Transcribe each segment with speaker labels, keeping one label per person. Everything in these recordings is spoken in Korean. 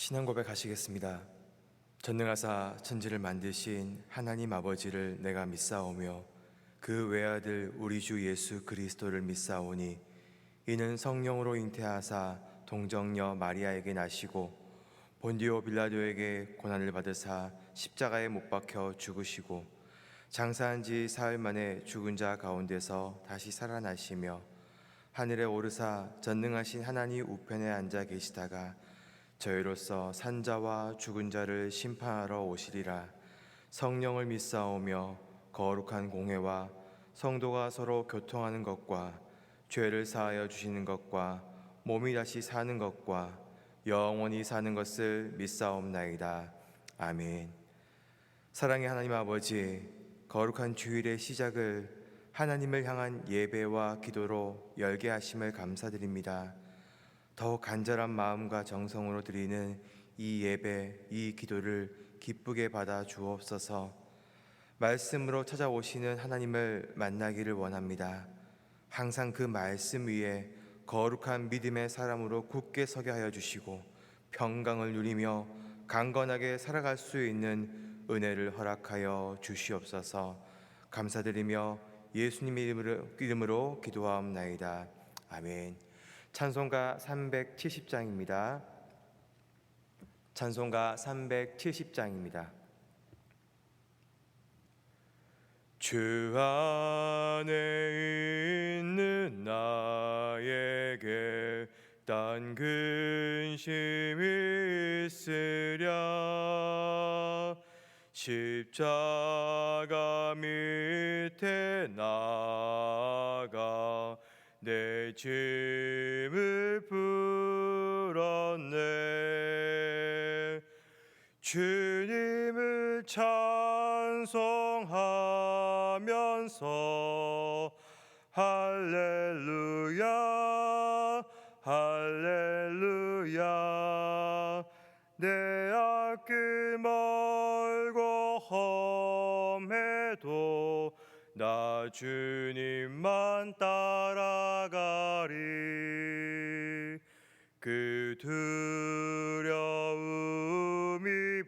Speaker 1: 신앙 고백하시겠습니다. 전능하사 천지를 만드신 하나님 아버지를 내가 믿사오며 그 외아들 우리 주 예수 그리스도를 믿사오니 이는 성령으로 잉태하사 동정녀 마리아에게 나시고 본디오 빌라도에게 고난을 받으사 십자가에 못 박혀 죽으시고 장사한 지 사흘 만에 죽은 자 가운데서 다시 살아나시며 하늘에 오르사 전능하신 하나님 우편에 앉아 계시다가 저희로서 산자와 죽은 자를 심판하러 오시리라. 성령을 믿사오며 거룩한 공회와 성도가 서로 교통하는 것과 죄를 사하여 주시는 것과 몸이 다시 사는 것과 영원히 사는 것을 믿사옵나이다. 아멘. 사랑의 하나님 아버지, 거룩한 주일의 시작을 하나님을 향한 예배와 기도로 열게 하심을 감사드립니다. 더욱 간절한 마음과 정성으로 드리는 이 예배, 이 기도를 기쁘게 받아 주옵소서. 말씀으로 찾아오시는 하나님을 만나기를 원합니다. 항상 그 말씀 위에 거룩한 믿음의 사람으로 굳게 서게 하여 주시고 평강을 누리며 강건하게 살아갈 수 있는 은혜를 허락하여 주시옵소서. 감사드리며 예수님의 이름으로 기도하옵나이다. 아멘. 찬송가 370장입니다. 찬송가 370장입니다. 주 안에 있는 나에게 딴 근심이 있으랴. 십자가 밑에 나아가 내 짐을 풀었네. 주님을 찬송하면서 할렐루야 할렐루야. 내 앞길 멀고 험해도 나 주님만 따라가리. 그 두려움이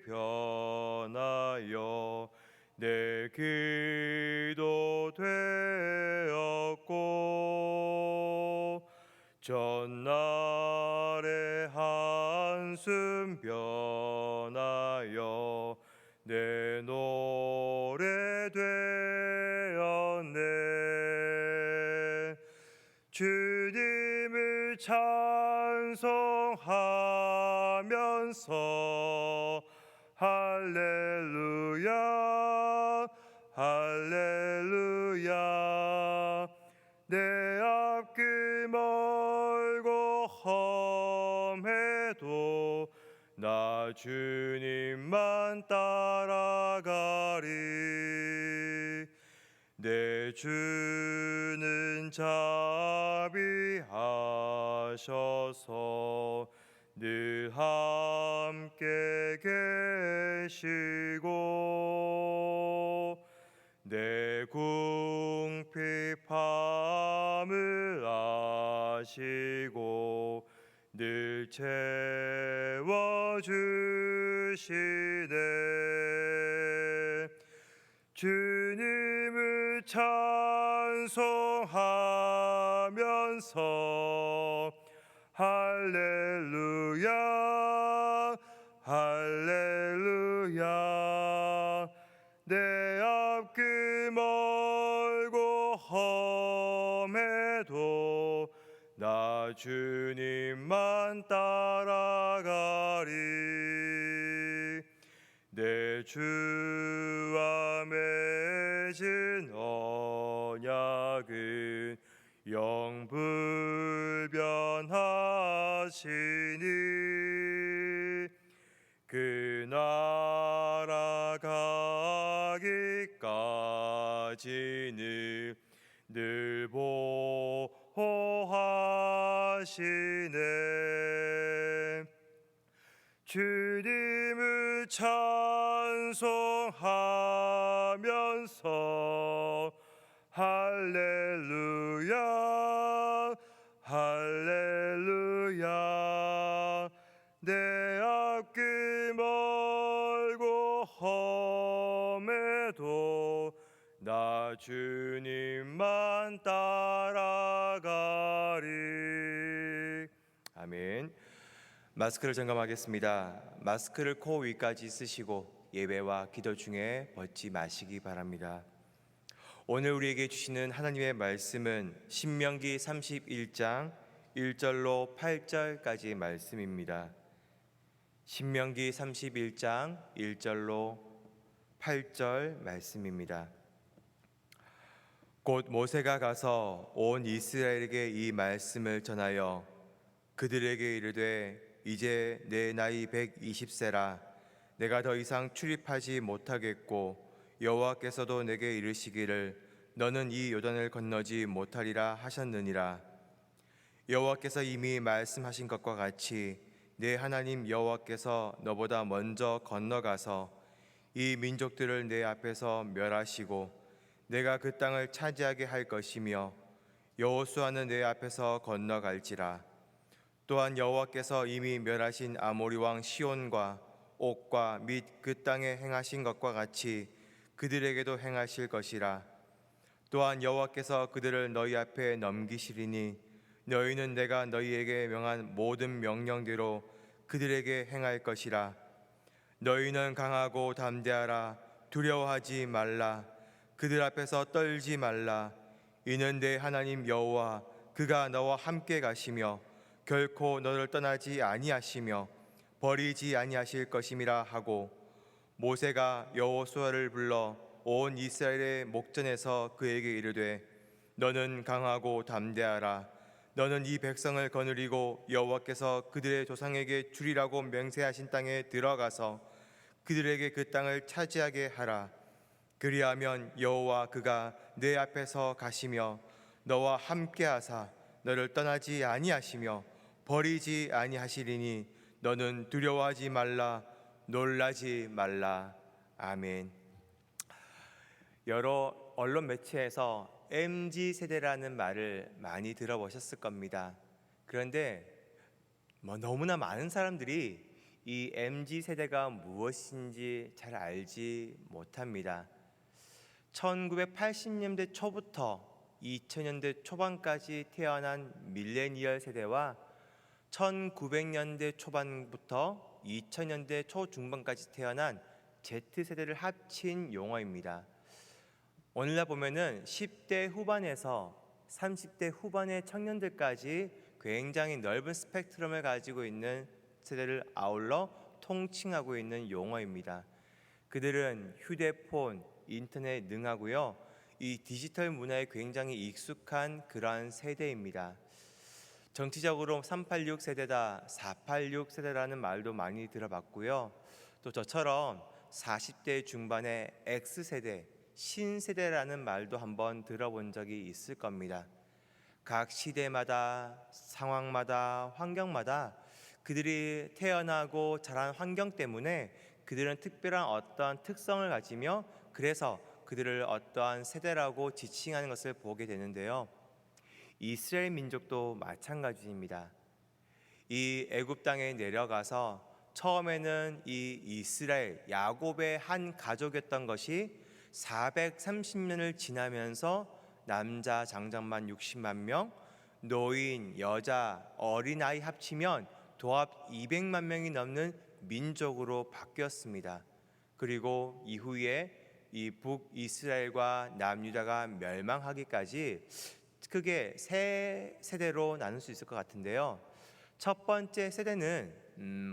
Speaker 1: 변하여 내 기도 되었고 전날의 한숨 변하여 내 노래 되었네. 주님을 찬송하면서 할렐루야 할렐루야. 내 앞길 멀고 험해도 나 주님만 따라가리. 내 주는 자비하셔서 늘 함께 계시고 내 궁핍함을 아시고 늘 채워주시네. 주님을 찬송하면서 할렐루야 할렐루야. 내 앞길 멀고 험해도 나 주님만 따라가리. 내 주와 맺은 언약은 영불변하시니 그 나라 가기까지는 늘 보호하시네. 주님을 찬송하면서 할렐루야 할렐루야. 내 앞길 따라가리.
Speaker 2: 아멘. 마스크를 점검하겠습니다. 마스크를 코 위까지 쓰시고 예배와 기도 중에 벗지 마시기 바랍니다. 오늘 우리에게 주시는 하나님의 말씀은 신명기 31장 1절로 8절까지 말씀입니다. 신명기 31장 1절로 8절 말씀입니다. 곧 모세가 가서 온 이스라엘에게 이 말씀을 전하여 그들에게 이르되 이제 내 나이 120세라 내가 더 이상 출입하지 못하겠고 여호와께서도 내게 이르시기를 너는 이 요단을 건너지 못하리라 하셨느니라. 여호와께서 이미 말씀하신 것과 같이 내 하나님 여호와께서 너보다 먼저 건너가서 이 민족들을 내 앞에서 멸하시고 내가 그 땅을 차지하게 할 것이며 여호수아는 내 앞에서 건너갈지라. 또한 여호와께서 이미 멸하신 아모리 왕 시온과 옥과 및 그 땅에 행하신 것과 같이 그들에게도 행하실 것이라. 또한 여호와께서 그들을 너희 앞에 넘기시리니 너희는 내가 너희에게 명한 모든 명령대로 그들에게 행할 것이라. 너희는 강하고 담대하라. 두려워하지 말라. 그들 앞에서 떨지 말라. 이는 내 하나님 여호와 그가 너와 함께 가시며 결코 너를 떠나지 아니하시며 버리지 아니하실 것임이라 하고 모세가 여호수아를 불러 온 이스라엘의 목전에서 그에게 이르되 너는 강하고 담대하라. 너는 이 백성을 거느리고 여호와께서 그들의 조상에게 주리라고 맹세하신 땅에 들어가서 그들에게 그 땅을 차지하게 하라. 그리하면 여호와 그가 내 앞에서 가시며 너와 함께하사 너를 떠나지 아니하시며 버리지 아니하시리니 너는 두려워하지 말라. 놀라지 말라. 아멘. 여러 언론 매체에서 MZ세대라는 말을 많이 들어보셨을 겁니다. 그런데 너무나 많은 사람들이 이 MZ세대가 무엇인지 잘 알지 못합니다. 1980년대 초부터 2000년대 초반까지 태어난 밀레니얼 세대와 1900년대 초반부터 2000년대 초중반까지 태어난 Z세대를 합친 용어입니다. 오늘날 보면은 10대 후반에서 30대 후반의 청년들까지 굉장히 넓은 스펙트럼을 가지고 있는 세대를 아울러 통칭하고 있는 용어입니다. 그들은 휴대폰, 인터넷 능하고요. 이 디지털 문화에 굉장히 익숙한 그러한 세대입니다. 정치적으로 386 세대다, 486 세대라는 말도 많이 들어봤고요. 또 저처럼 40대 중반의 X세대, 신세대라는 말도 한번 들어본 적이 있을 겁니다. 각 시대마다, 상황마다, 환경마다 그들이 태어나고 자란 환경 때문에 그들은 특별한 어떠한 특성을 가지며 그래서 그들을 어떠한 세대라고 지칭하는 것을 보게 되는데요. 이스라엘 민족도 마찬가지입니다. 이 애굽 땅에 내려가서 처음에는 이 이스라엘 야곱의 한 가족이었던 것이 430년을 지나면서 남자 장정만 60만 명, 노인, 여자, 어린아이 합치면 도합 200만 명이 넘는 민족으로 바뀌었습니다. 그리고 이후에 이 북이스라엘과 남유다가 멸망하기까지 크게 세 세대로 나눌 수 있을 것 같은데요. 첫 번째 세대는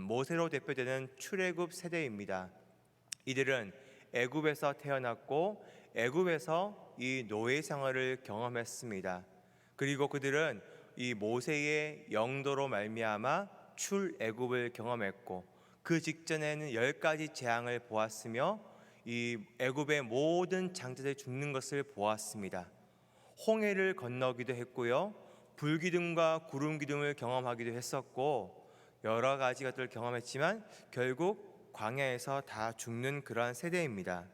Speaker 2: 모세로 대표되는 출애굽 세대입니다. 이들은 애굽에서 태어났고 애굽에서 이 노예 생활을 경험했습니다. 그리고 그들은 이 모세의 영도로 말미암아 출애굽을 경험했고 그 직전에는 10가지 재앙을 보았으며 이 애굽의 모든 장자들이 죽는 것을 보았습니다. 홍해를 건너기도 했고요. 불기둥과 구름기둥을 경험하기도 했었고 여러 가지 것들을 경험했지만 결국 광야에서 다 죽는 그러한 세대입니다.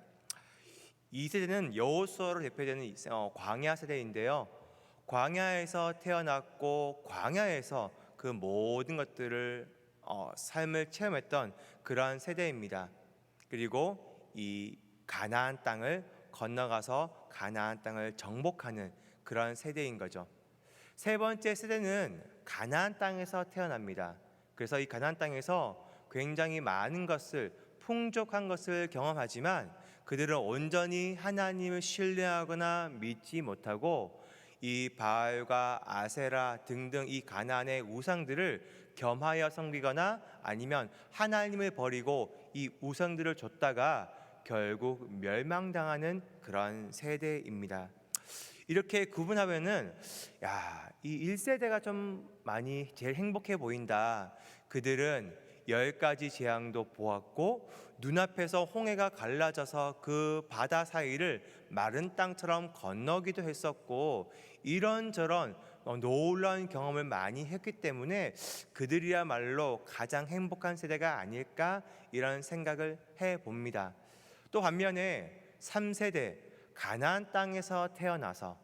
Speaker 2: 이 세대는 여호수아로 대표되는 광야 세대인데요. 광야에서 태어났고 광야에서 그 모든 것들을 삶을 체험했던 그러한 세대입니다. 그리고 이 가나안 땅을 건너가서 가나안 땅을 정복하는 그런 세대인 거죠. 세 번째 세대는 가나안 땅에서 태어납니다. 그래서 이 가나안 땅에서 굉장히 많은 것을, 풍족한 것을 경험하지만 그들은 온전히 하나님을 신뢰하거나 믿지 못하고 이 바알과 아세라 등등 이 가나안의 우상들을 겸하여 섬기거나 아니면 하나님을 버리고 이 우상들을 좇다가 결국 멸망당하는 그런 세대입니다. 이렇게 구분하면은 이 1세대가 좀 많이 제일 행복해 보인다. 그들은 10가지 재앙도 보았고 눈앞에서 홍해가 갈라져서 그 바다 사이를 마른 땅처럼 건너기도 했었고 이런저런 놀라운 경험을 많이 했기 때문에 그들이야말로 가장 행복한 세대가 아닐까 이런 생각을 해봅니다. 또 반면에 3세대 가나안 땅에서 태어나서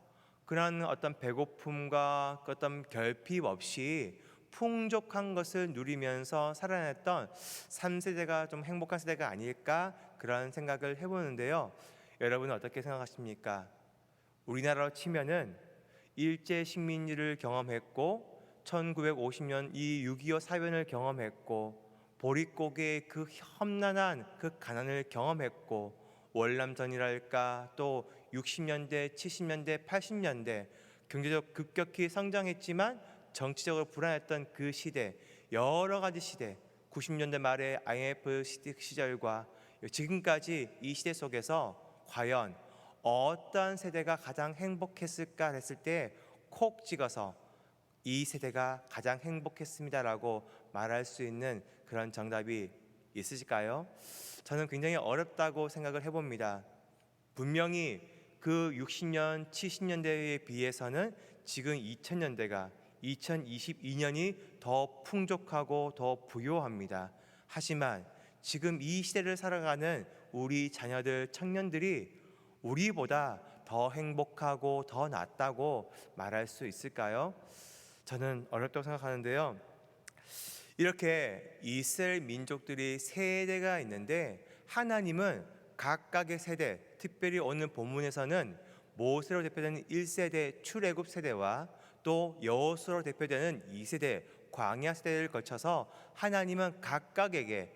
Speaker 2: 그런 어떤 배고픔과 어떤 결핍 없이 풍족한 것을 누리면서 살아냈던 3세대가 좀 행복한 세대가 아닐까 그런 생각을 해보는데요. 여러분은 어떻게 생각하십니까? 우리나라로 치면은 일제 식민지를 경험했고 1950년 이 6.25 사변을 경험했고 보릿고개의 그 험난한 그 가난을 경험했고 월남전이랄까 또 60년대, 70년대, 80년대 경제적 급격히 성장했지만 정치적으로 불안했던 그 시대, 여러 가지 시대, 90년대 말에 IMF 시절과 지금까지 이 시대 속에서 과연 어떤 세대가 가장 행복했을까 했을 때 콕 찍어서 이 세대가 가장 행복했습니다라고 말할 수 있는 그런 정답이 있으실까요? 저는 굉장히 어렵다고 생각을 해봅니다. 분명히 그 60년, 70년대에 비해서는 지금 2000년대가 2022년이 더 풍족하고 더 부요합니다. 하지만 지금 이 시대를 살아가는 우리 자녀들, 청년들이 우리보다 더 행복하고 더 낫다고 말할 수 있을까요? 저는 어렵다고 생각하는데요. 이렇게 이스라엘 민족들이 세대가 있는데 하나님은 각각의 세대, 특별히 오늘 본문에서는 모세로 대표되는 1세대 출애굽 세대와 또 여호수아로 대표되는 2세대 광야 세대를 거쳐서 하나님은 각각에게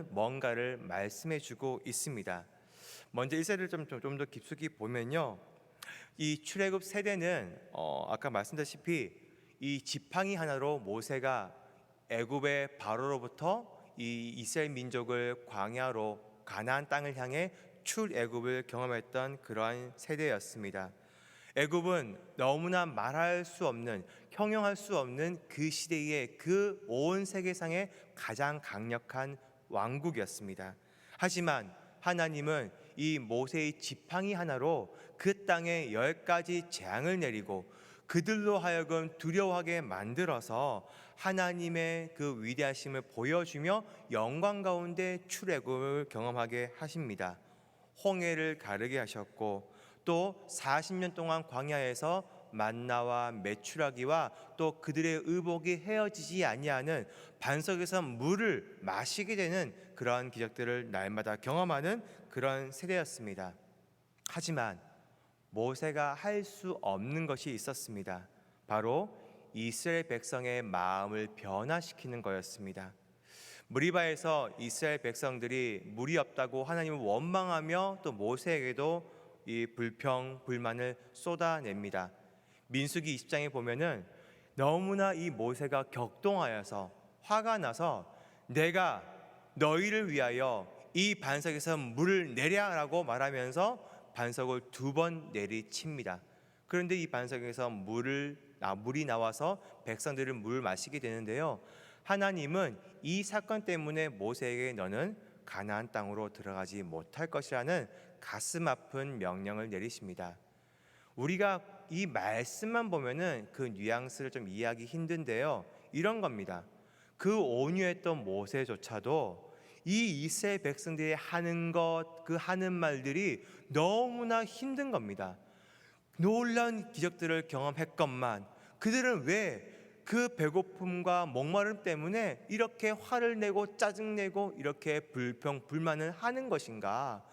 Speaker 2: 뭔가를 말씀해 주고 있습니다. 먼저 1세대를 좀 더 깊숙이 보면요, 이 출애굽 세대는 아까 말씀드렸다시피 이 지팡이 하나로 모세가 애굽의 바로로부터 이 이스라엘 민족을 광야로 가나안 땅을 향해 출애굽을 경험했던 그러한 세대였습니다. 애굽은 너무나 말할 수 없는, 형용할 수 없는 그 시대의 그 온 세계상의 가장 강력한 왕국이었습니다. 하지만 하나님은 이 모세의 지팡이 하나로 그 땅에 10가지 재앙을 내리고 그들로 하여금 두려워하게 만들어서 하나님의 그 위대하심을 보여주며 영광 가운데 출애굽을 경험하게 하십니다. 홍해를 가르게 하셨고 또 40년 동안 광야에서 만나와 메추라기와 또 그들의 의복이 헤어지지 아니하는 반석에서 물을 마시게 되는 그러한 기적들을 날마다 경험하는 그런 세대였습니다. 하지만 모세가 할 수 없는 것이 있었습니다. 바로 이스라엘 백성의 마음을 변화시키는 거였습니다. 무리바에서 이스라엘 백성들이 물이 없다고 하나님을 원망하며 또 모세에게도 이 불평, 불만을 쏟아냅니다. 민수기 20장에 보면은 너무나 이 모세가 격동하여서 화가 나서 내가 너희를 위하여 이 반석에서 물을 내랴라고 말하면서 반석을 2번 내리칩니다. 그런데 이 반석에서 물이 나와서 백성들은 물을 마시게 되는데요. 하나님은 이 사건 때문에 모세에게 너는 가나안 땅으로 들어가지 못할 것이라는 가슴 아픈 명령을 내리십니다. 우리가 이 말씀만 보면은 그 뉘앙스를 좀 이해하기 힘든데요. 이런 겁니다. 그 온유했던 모세조차도 이 이스라엘 백성들이 하는 것, 그 하는 말들이 너무나 힘든 겁니다. 놀라운 기적들을 경험했건만 그들은 왜 그 배고픔과 목마름 때문에 이렇게 화를 내고 짜증내고 이렇게 불평, 불만을 하는 것인가?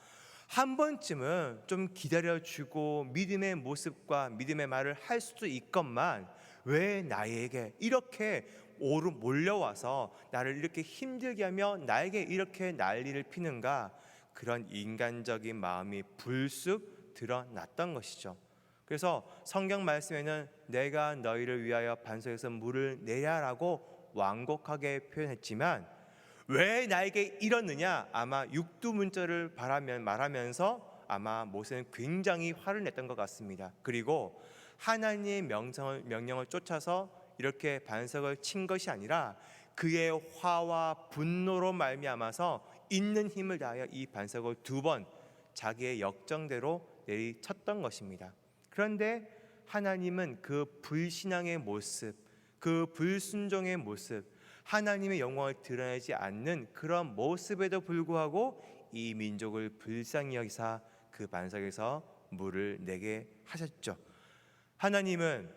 Speaker 2: 한 번쯤은 좀 기다려주고 믿음의 모습과 믿음의 말을 할 수도 있건만 왜 나에게 이렇게 몰려와서 나를 이렇게 힘들게 하며 나에게 이렇게 난리를 피는가? 그런 인간적인 마음이 불쑥 드러났던 것이죠. 그래서 성경 말씀에는 내가 너희를 위하여 반석에서 물을 내야라고 완곡하게 표현했지만 왜 나에게 이러느냐? 아마 육두문자를 말하면서 아마 모세는 굉장히 화를 냈던 것 같습니다. 그리고 하나님의 명령을 쫓아서 이렇게 반석을 친 것이 아니라 그의 화와 분노로 말미암아서 있는 힘을 다하여 이 반석을 2번 자기의 역정대로 내리쳤던 것입니다. 그런데 하나님은 그 불신앙의 모습, 그 불순종의 모습, 하나님의 영광을 드러내지 않는 그런 모습에도 불구하고 이 민족을 불쌍히 여기사 그 반석에서 물을 내게 하셨죠. 하나님은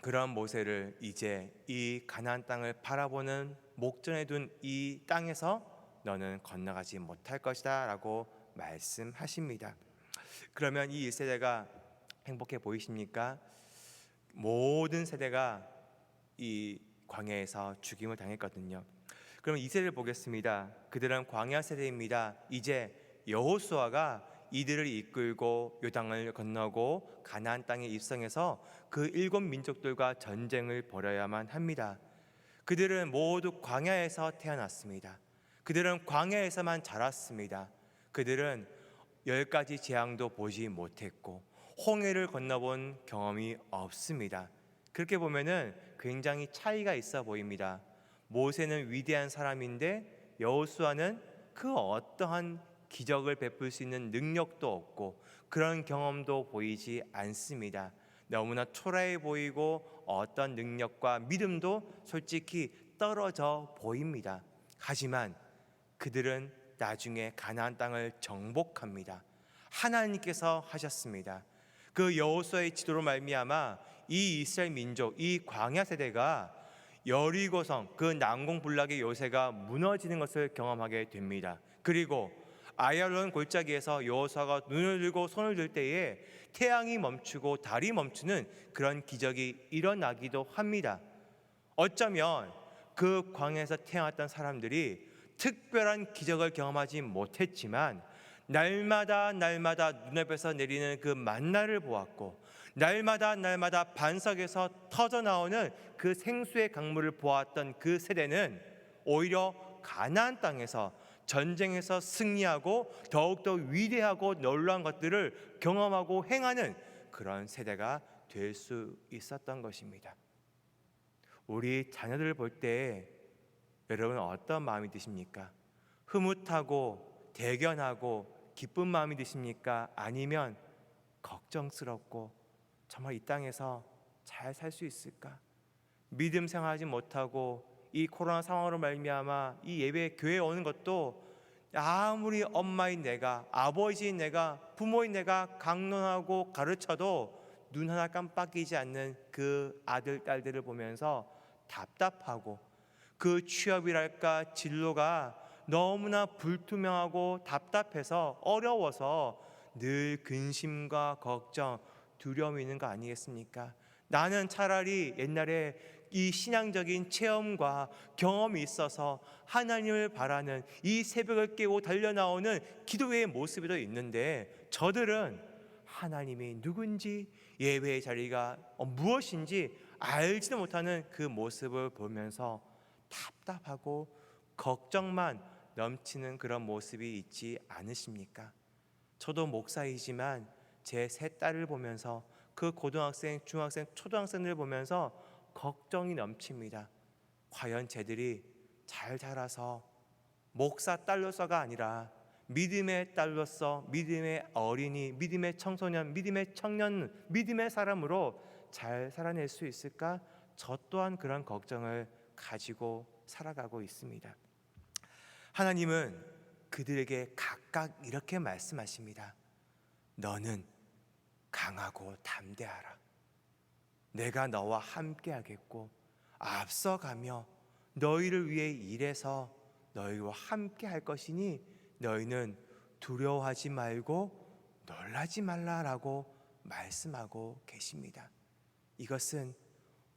Speaker 2: 그런 모세를 이제 이 가나안 땅을 바라보는 목전에 둔 이 땅에서 너는 건너가지 못할 것이다 라고 말씀하십니다. 그러면 이 1세대가 행복해 보이십니까? 모든 세대가 이 광야에서 죽임을 당했거든요. 그럼 2세대를 보겠습니다. 그들은 광야 세대입니다. 이제 여호수아가 이들을 이끌고 요단을 건너고 가나안 땅에 입성해서 그 7 민족들과 전쟁을 벌여야만 합니다. 그들은 모두 광야에서 태어났습니다. 그들은 광야에서만 자랐습니다. 그들은 10가지 재앙도 보지 못했고 홍해를 건너본 경험이 없습니다. 그렇게 보면은 굉장히 차이가 있어 보입니다. 모세는 위대한 사람인데 여호수아는 그 어떠한 기적을 베풀 수 있는 능력도 없고 그런 경험도 보이지 않습니다. 너무나 초라해 보이고 어떤 능력과 믿음도 솔직히 떨어져 보입니다. 하지만 그들은 나중에 가나안 땅을 정복합니다. 하나님께서 하셨습니다. 그 여호수아의 지도로 말미암아 이 이스라엘 민족, 이 광야 세대가 여리고성, 그 난공불락의 요새가 무너지는 것을 경험하게 됩니다. 그리고 아얄론 골짜기에서 여호수아가 눈을 들고 손을 들 때에 태양이 멈추고 달이 멈추는 그런 기적이 일어나기도 합니다. 어쩌면 그 광야에서 태어났던 사람들이 특별한 기적을 경험하지 못했지만 날마다 눈앞에서 내리는 그 만나를 보았고 날마다 반석에서 터져나오는 그 생수의 강물을 보았던 그 세대는 오히려 가나안 땅에서 전쟁에서 승리하고 더욱더 위대하고 놀라운 것들을 경험하고 행하는 그런 세대가 될 수 있었던 것입니다. 우리 자녀들을 볼 때 여러분 어떤 마음이 드십니까? 흐뭇하고 대견하고 기쁜 마음이 드십니까? 아니면 걱정스럽고 정말 이 땅에서 잘 살 수 있을까? 믿음 생활하지 못하고 이 코로나 상황으로 말미암아 이 예배 교회에 오는 것도 아무리 엄마인 내가, 아버지인 내가, 부모인 내가 강론하고 가르쳐도 눈 하나 깜빡이지 않는 그 아들, 딸들을 보면서 답답하고 그 취업이랄까 진로가 너무나 불투명하고 답답해서 어려워서 늘 근심과 걱정, 두려움이 있는 거 아니겠습니까? 나는 차라리 옛날에 이 신앙적인 체험과 경험이 있어서 하나님을 바라는 이 새벽을 깨고 달려나오는 기도회의 모습이 있는데 저들은 하나님이 누군지 예배의 자리가 무엇인지 알지도 못하는 그 모습을 보면서 답답하고 걱정만 넘치는 그런 모습이 있지 않으십니까? 저도 목사이지만 제 3 딸을 보면서 그 고등학생, 중학생, 초등학생들을 보면서 걱정이 넘칩니다. 과연 쟤들이 잘 자라서 목사 딸로서가 아니라 믿음의 딸로서, 믿음의 어린이, 믿음의 청소년, 믿음의 청년, 믿음의 사람으로 잘 살아낼 수 있을까? 저 또한 그런 걱정을 가지고 살아가고 있습니다. 하나님은 그들에게 각각 이렇게 말씀하십니다. 너는 강하고 담대하라. 내가 너와 함께 하겠고 앞서가며 너희를 위해 일해서 너희와 함께 할 것이니 너희는 두려워하지 말고 놀라지 말라라고 말씀하고 계십니다. 이것은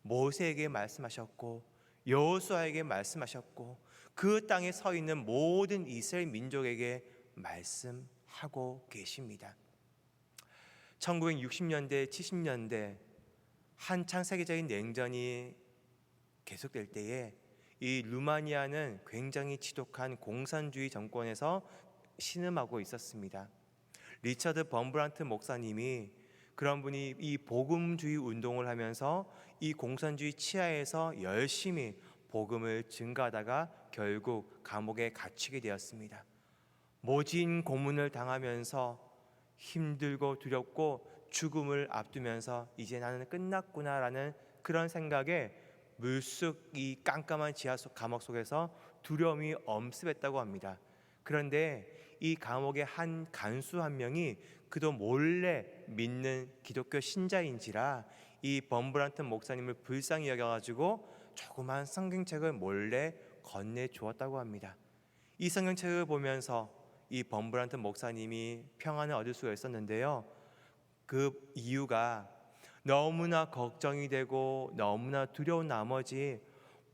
Speaker 2: 모세에게 말씀하셨고 여호수아에게 말씀하셨고 그 땅에 서 있는 모든 이스라엘 민족에게 말씀하고 계십니다. 1960년대, 70년대 한창 세계적인 냉전이 계속될 때에 이 루마니아는 굉장히 지독한 공산주의 정권에서 신음하고 있었습니다. 리처드 범브란트 목사님이 그런 분이 이 복음주의 운동을 하면서 이 공산주의 치하에서 열심히 복음을 증거하다가 결국 감옥에 갇히게 되었습니다. 모진 고문을 당하면서 힘들고 두렵고 죽음을 앞두면서 이제 나는 끝났구나라는 그런 생각에 물쑥 이 깜깜한 지하 속 감옥 속에서 두려움이 엄습했다고 합니다. 그런데 이 감옥의 한 간수 한 명이 그도 몰래 믿는 기독교 신자인지라 이 범브란트 목사님을 불쌍히 여겨가지고 조그만 성경책을 몰래 건네 주었다고 합니다. 이 성경책을 보면서 이 범브란트 목사님이 평안을 얻을 수가 있었는데요. 그 이유가 너무나 걱정이 되고 너무나 두려운 나머지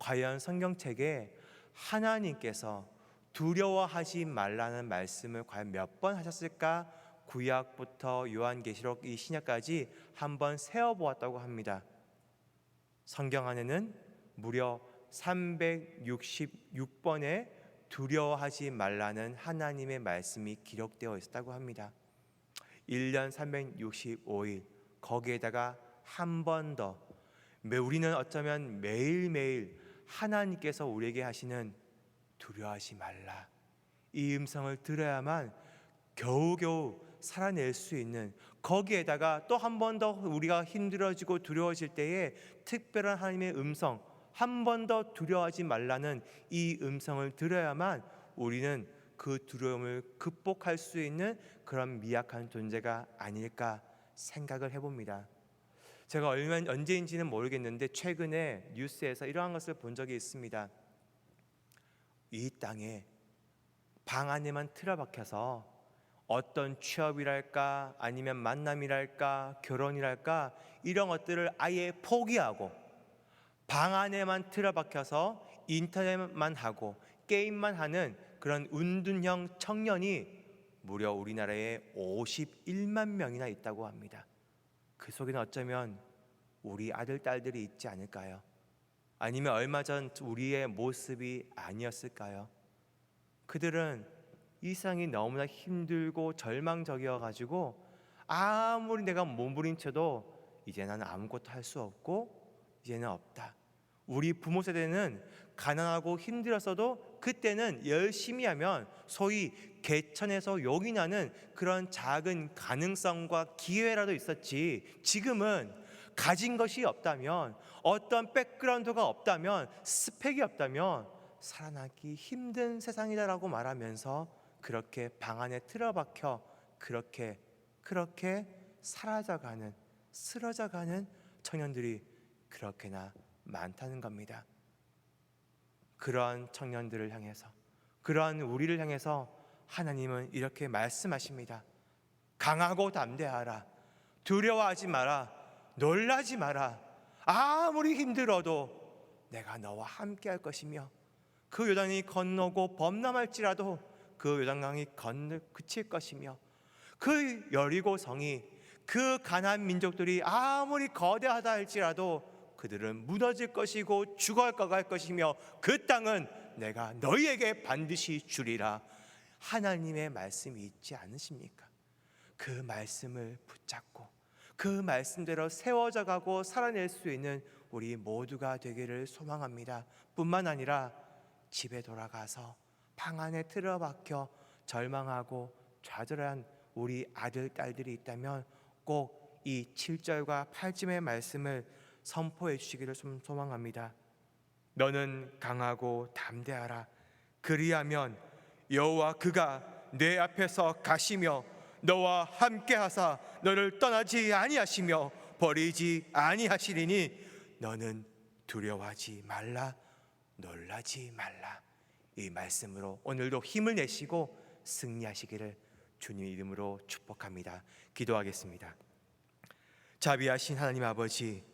Speaker 2: 과연 성경책에 하나님께서 두려워하지 말라는 말씀을 과연 몇 번 하셨을까? 구약부터 요한계시록 이 신약까지 한번 세어보았다고 합니다. 성경 안에는 무려 366번의 두려워하지 말라는 하나님의 말씀이 기록되어 있었다고 합니다. 1년 365일 거기에다가 한 번 더 우리는 어쩌면 매일매일 하나님께서 우리에게 하시는 두려워하지 말라 이 음성을 들어야만 겨우겨우 살아낼 수 있는, 거기에다가 또 한 번 더 우리가 힘들어지고 두려워질 때에 특별한 하나님의 음성, 한 번 더 두려워하지 말라는 이 음성을 들어야만 우리는 그 두려움을 극복할 수 있는 그런 미약한 존재가 아닐까 생각을 해봅니다. 제가 언제인지는 모르겠는데 최근에 뉴스에서 이러한 것을 본 적이 있습니다. 이 땅에 방 안에만 틀어박혀서 어떤 취업이랄까 아니면 만남이랄까 결혼이랄까 이런 것들을 아예 포기하고 방 안에만 틀어박혀서 인터넷만 하고 게임만 하는 그런 운둔형 청년이 무려 우리나라에 51만 명이나 있다고 합니다. 그 속에는 어쩌면 우리 아들, 딸들이 있지 않을까요? 아니면 얼마 전 우리의 모습이 아니었을까요? 그들은 이 세상이 너무나 힘들고 절망적이어가지고 아무리 내가 몸부림쳐도 이제 나는 아무것도 할 수 없고 이제는 없다. 우리 부모 세대는 가난하고 힘들었어도 그때는 열심히 하면 소위 개천에서 용이 나는 그런 작은 가능성과 기회라도 있었지, 지금은 가진 것이 없다면, 어떤 백그라운드가 없다면, 스펙이 없다면 살아남기 힘든 세상이다라고 말하면서 그렇게 방 안에 틀어박혀 그렇게 사라져가는, 쓰러져가는 청년들이 그렇게나 많다는 겁니다. 그러한 청년들을 향해서, 그러한 우리를 향해서 하나님은 이렇게 말씀하십니다. 강하고 담대하라. 두려워하지 마라. 놀라지 마라. 아무리 힘들어도 내가 너와 함께 할 것이며 그 요단이 건너고 범람할지라도 그 요단강이 그칠 것이며 그 여리고성이, 그 가나안 민족들이 아무리 거대하다 할지라도 그들은 무너질 것이고 죽어갈 것이며 그 땅은 내가 너희에게 반드시 주리라. 하나님의 말씀이 있지 않으십니까? 그 말씀을 붙잡고 그 말씀대로 세워져 가고 살아낼 수 있는 우리 모두가 되기를 소망합니다. 뿐만 아니라 집에 돌아가서 방 안에 틀어박혀 절망하고 좌절한 우리 아들, 딸들이 있다면 꼭 이 7절과 8절의 말씀을 선포해 주시기를 소망합니다. 너는 강하고 담대하라. 그리하면 여호와 그가 내 앞에서 가시며 너와 함께하사 너를 떠나지 아니하시며 버리지 아니하시리니 너는 두려워하지 말라, 놀라지 말라. 이 말씀으로 오늘도 힘을 내시고 승리하시기를 주님 이름으로 축복합니다. 기도하겠습니다. 자비하신 하나님 아버지,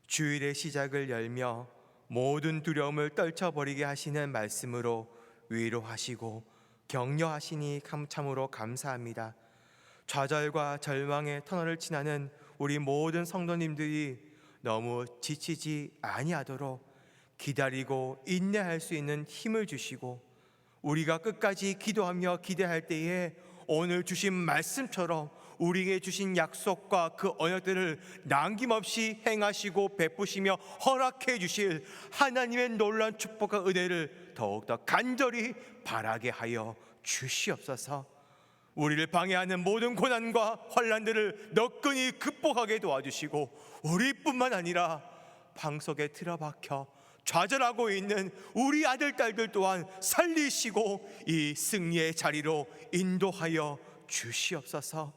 Speaker 2: 주일의 시작을 열며 모든 두려움을 떨쳐버리게 하시는 말씀으로 위로하시고 격려하시니 참으로 감사합니다. 좌절과 절망의 터널을 지나는 우리 모든 성도님들이 너무 지치지 아니하도록 기다리고 인내할 수 있는 힘을 주시고, 우리가 끝까지 기도하며 기대할 때에 오늘 주신 말씀처럼 우리에게 주신 약속과 그 언약들을 남김없이 행하시고 베푸시며 허락해 주실 하나님의 놀라운 축복과 은혜를 더욱더 간절히 바라게 하여 주시옵소서. 우리를 방해하는 모든 고난과 환난들을 너끈히 극복하게 도와주시고, 우리뿐만 아니라 방 속에 틀어박혀 좌절하고 있는 우리 아들 딸들 또한 살리시고 이 승리의 자리로 인도하여 주시옵소서.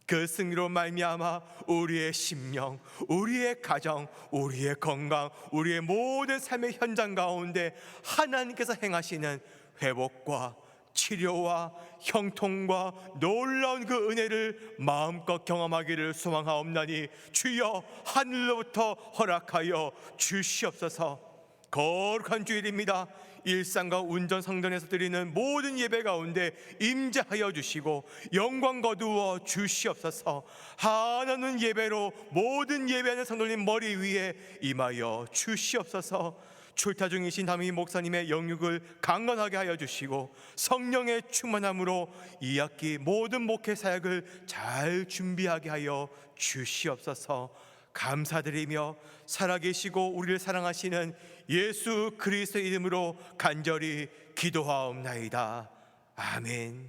Speaker 2: 그 승리로 말미암아 우리의 심령, 우리의 가정, 우리의 건강, 우리의 모든 삶의 현장 가운데 하나님께서 행하시는 회복과 치료와 형통과 놀라운 그 은혜를 마음껏 경험하기를 소망하옵나니 주여 하늘로부터 허락하여 주시옵소서. 거룩한 주일입니다. 일상과 운전 성전에서 드리는 모든 예배 가운데 임재하여 주시고 영광 거두어 주시옵소서. 하나는 예배로 모든 예배하는 성도님 머리 위에 임하여 주시옵소서. 출타 중이신 담임 목사님의 영육을 강건하게 하여 주시고 성령의 충만함으로 이 학기 모든 목회 사역을 잘 준비하게 하여 주시옵소서. 감사드리며 살아계시고 우리를 사랑하시는 예수 그리스도의 이름으로 간절히 기도하옵나이다. 아멘.